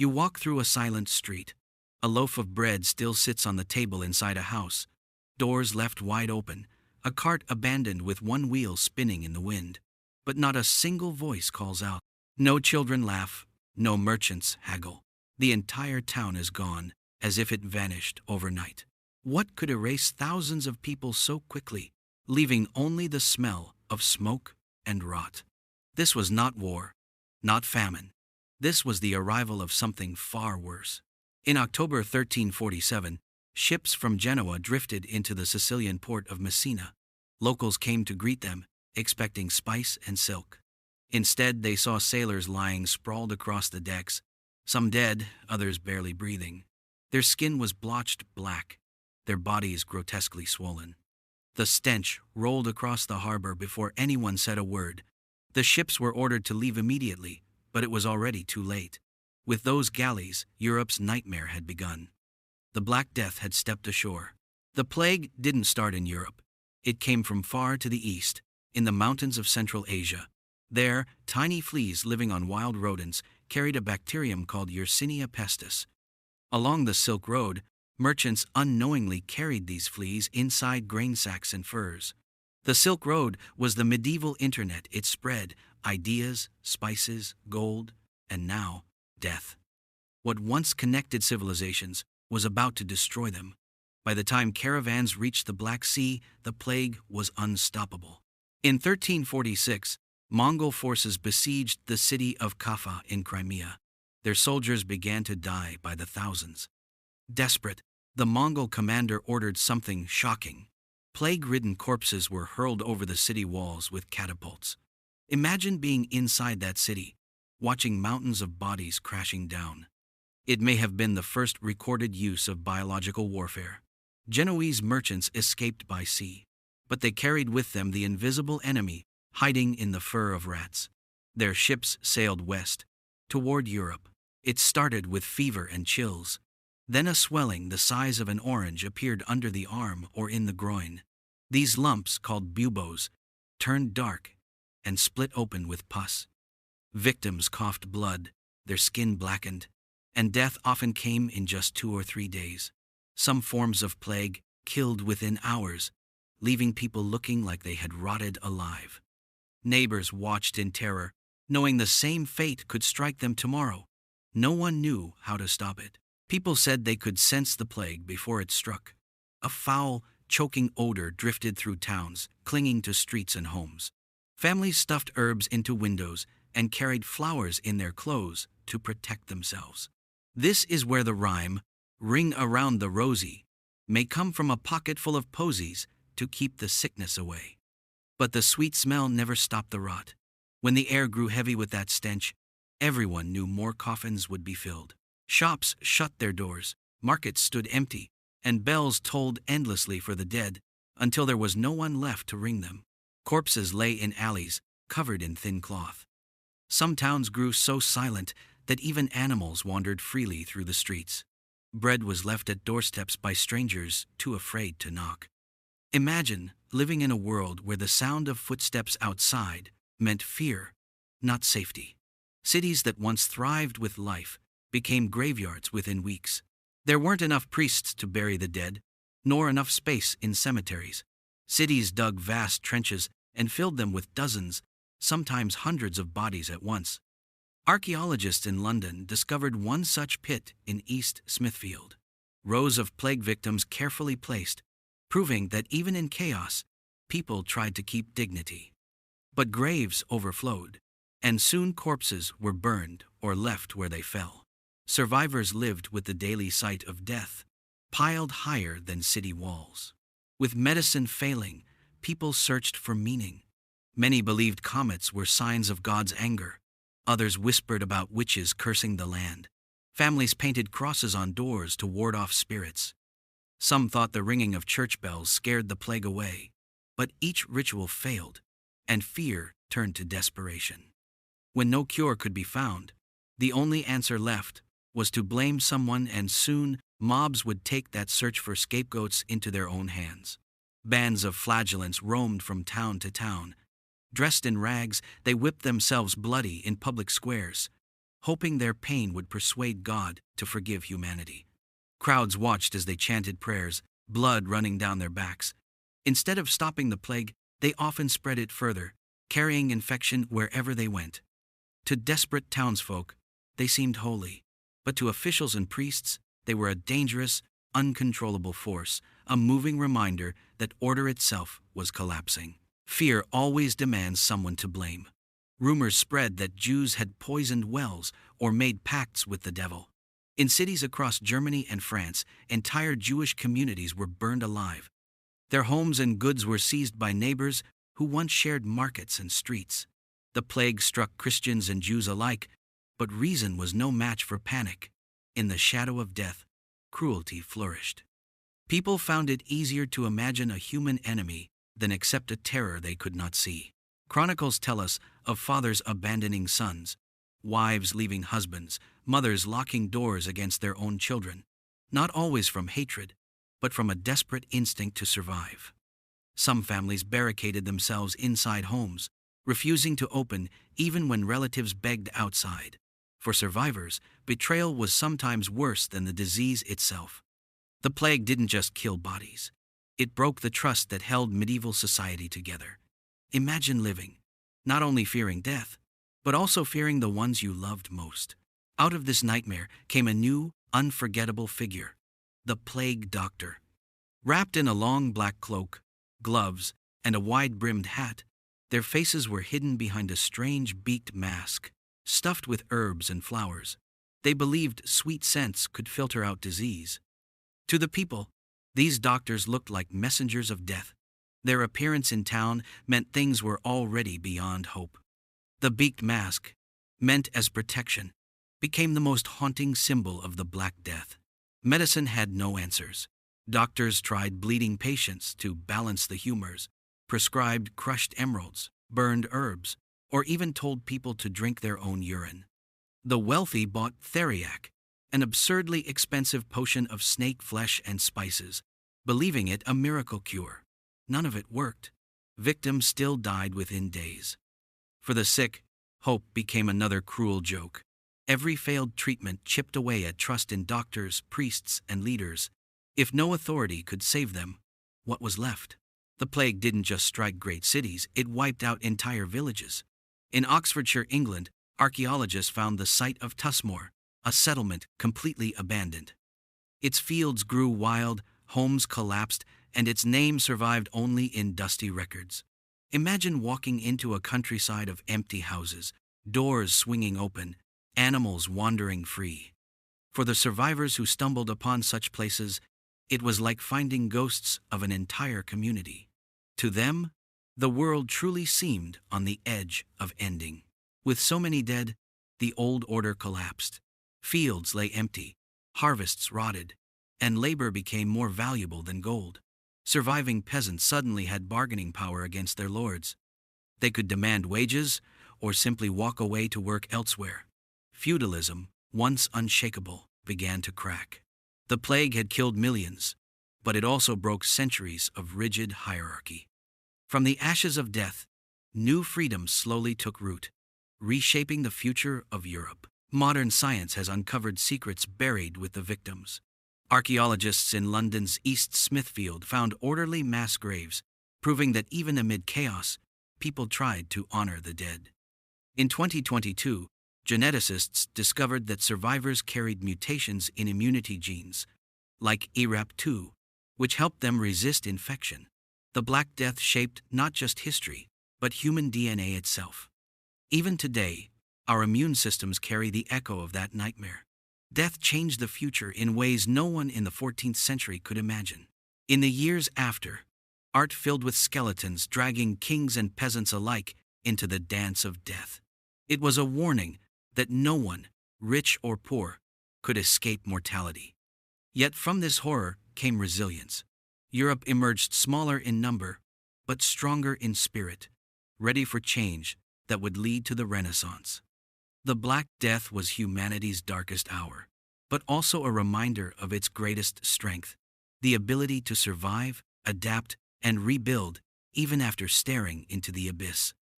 You walk through a silent street. A loaf of bread still sits on the table inside a house. Doors left wide open. A cart abandoned with one wheel spinning in the wind. But not a single voice calls out. No children laugh. No merchants haggle. The entire town is gone, as if it vanished overnight. What could erase thousands of people so quickly, leaving only the smell of smoke and rot? This was not war, not famine. This was the arrival of something far worse. In October 1347, ships from Genoa drifted into the Sicilian port of Messina. Locals came to greet them, expecting spice and silk. Instead, they saw sailors lying sprawled across the decks, some dead, others barely breathing. Their skin was blotched black, their bodies grotesquely swollen. The stench rolled across the harbor before anyone said a word. The ships were ordered to leave immediately, but it was already too late. With those galleys, Europe's nightmare had begun. The Black Death had stepped ashore. The plague didn't start in Europe. It came from far to the east, in the mountains of Central Asia. There, tiny fleas living on wild rodents carried a bacterium called Yersinia pestis. Along the Silk Road, merchants unknowingly carried these fleas inside grain sacks and furs. The Silk Road was the medieval internet. It spread ideas, spices, gold, and now, death. What once connected civilizations was about to destroy them. By the time caravans reached the Black Sea, the plague was unstoppable. In 1346, Mongol forces besieged the city of Kaffa in Crimea. Their soldiers began to die by the thousands. Desperate, the Mongol commander ordered something shocking. Plague-ridden corpses were hurled over the city walls with catapults. Imagine being inside that city, watching mountains of bodies crashing down. It may have been the first recorded use of biological warfare. Genoese merchants escaped by sea, but they carried with them the invisible enemy hiding in the fur of rats. Their ships sailed west, toward Europe. It started with fever and chills. Then a swelling the size of an orange appeared under the arm or in the groin. These lumps, called buboes, turned dark and split open with pus. Victims coughed blood, their skin blackened, and death often came in just 2 or 3 days. Some forms of plague killed within hours, leaving people looking like they had rotted alive. Neighbors watched in terror, knowing the same fate could strike them tomorrow. No one knew how to stop it. People said they could sense the plague before it struck. A foul, choking odor drifted through towns, clinging to streets and homes. Families stuffed herbs into windows and carried flowers in their clothes to protect themselves. This is where the rhyme, "Ring around the rosy," may come from, a pocket full of posies to keep the sickness away. But the sweet smell never stopped the rot. When the air grew heavy with that stench, everyone knew more coffins would be filled. Shops shut their doors, markets stood empty, and bells tolled endlessly for the dead until there was no one left to ring them. Corpses lay in alleys, covered in thin cloth. Some towns grew so silent that even animals wandered freely through the streets. Bread was left at doorsteps by strangers too afraid to knock. Imagine living in a world where the sound of footsteps outside meant fear, not safety. Cities that once thrived with life became graveyards within weeks. There weren't enough priests to bury the dead, nor enough space in cemeteries. Cities dug vast trenches and filled them with dozens, sometimes hundreds of bodies at once. Archaeologists in London discovered one such pit in East Smithfield. Rows of plague victims carefully placed, proving that even in chaos, people tried to keep dignity. But graves overflowed, and soon corpses were burned or left where they fell. Survivors lived with the daily sight of death, piled higher than city walls. With medicine failing, people searched for meaning. Many believed comets were signs of God's anger. Others whispered about witches cursing the land. Families painted crosses on doors to ward off spirits. Some thought the ringing of church bells scared the plague away, but each ritual failed, and fear turned to desperation. When no cure could be found, the only answer left was to blame someone, and soon mobs would take that search for scapegoats into their own hands. Bands of flagellants roamed from town to town. Dressed in rags, they whipped themselves bloody in public squares. hoping their pain would persuade God to forgive humanity. Crowds watched as they chanted prayers, blood running down their backs. Instead of stopping the plague, they often spread it further, carrying infection wherever they went. To desperate townsfolk, they seemed holy, but to officials and priests, they were a dangerous, uncontrollable force, a moving reminder that order itself was collapsing. Fear always demands someone to blame. Rumors spread that Jews had poisoned wells or made pacts with the devil. In cities across Germany and France, entire Jewish communities were burned alive. Their homes and goods were seized by neighbors who once shared markets and streets. The plague struck Christians and Jews alike, but reason was no match for panic. In the shadow of death, cruelty flourished. People found it easier to imagine a human enemy than accept a terror they could not see. Chronicles tell us of fathers abandoning sons, wives leaving husbands, mothers locking doors against their own children, not always from hatred, but from a desperate instinct to survive. Some families barricaded themselves inside homes, refusing to open even when relatives begged outside. For survivors, betrayal was sometimes worse than the disease itself. The plague didn't just kill bodies. It broke the trust that held medieval society together. Imagine living, not only fearing death, but also fearing the ones you loved most. Out of this nightmare came a new, unforgettable figure, the plague doctor. Wrapped in a long black cloak, gloves, and a wide-brimmed hat, their faces were hidden behind a strange beaked mask, stuffed with herbs and flowers. They believed sweet scents could filter out disease. To the people, these doctors looked like messengers of death. Their appearance in town meant things were already beyond hope. The beaked mask, meant as protection, became the most haunting symbol of the Black Death. Medicine had no answers. Doctors tried bleeding patients to balance the humors, prescribed crushed emeralds, burned herbs, or even told people to drink their own urine. The wealthy bought theriac, an absurdly expensive potion of snake flesh and spices, believing it a miracle cure. None of it worked. Victims still died within days. For the sick, hope became another cruel joke. Every failed treatment chipped away at trust in doctors, priests, and leaders. If no authority could save them, what was left? The plague didn't just strike great cities, it wiped out entire villages. In Oxfordshire, England, archaeologists found the site of Tusmore, a settlement completely abandoned. Its fields grew wild, homes collapsed, and its name survived only in dusty records. Imagine walking into a countryside of empty houses, doors swinging open, animals wandering free. For the survivors who stumbled upon such places, it was like finding ghosts of an entire community. To them, the world truly seemed on the edge of ending. With so many dead, the old order collapsed. Fields lay empty, harvests rotted, and labor became more valuable than gold. Surviving peasants suddenly had bargaining power against their lords. They could demand wages or simply walk away to work elsewhere. Feudalism, once unshakable, began to crack. The plague had killed millions, but it also broke centuries of rigid hierarchy. From the ashes of death, new freedoms slowly took root, reshaping the future of Europe. Modern science has uncovered secrets buried with the victims. Archaeologists in London's East Smithfield found orderly mass graves, proving that even amid chaos, people tried to honor the dead. In 2022, geneticists discovered that survivors carried mutations in immunity genes, like ERAP2, which helped them resist infection. The Black Death shaped not just history, but human DNA itself. Even today, our immune systems carry the echo of that nightmare. Death changed the future in ways no one in the 14th century could imagine. In the years after, art filled with skeletons dragging kings and peasants alike into the dance of death. It was a warning that no one, rich or poor, could escape mortality. Yet from this horror came resilience. Europe emerged smaller in number, but stronger in spirit, ready for change that would lead to the Renaissance. The Black Death was humanity's darkest hour, but also a reminder of its greatest strength, the ability to survive, adapt, and rebuild even after staring into the abyss.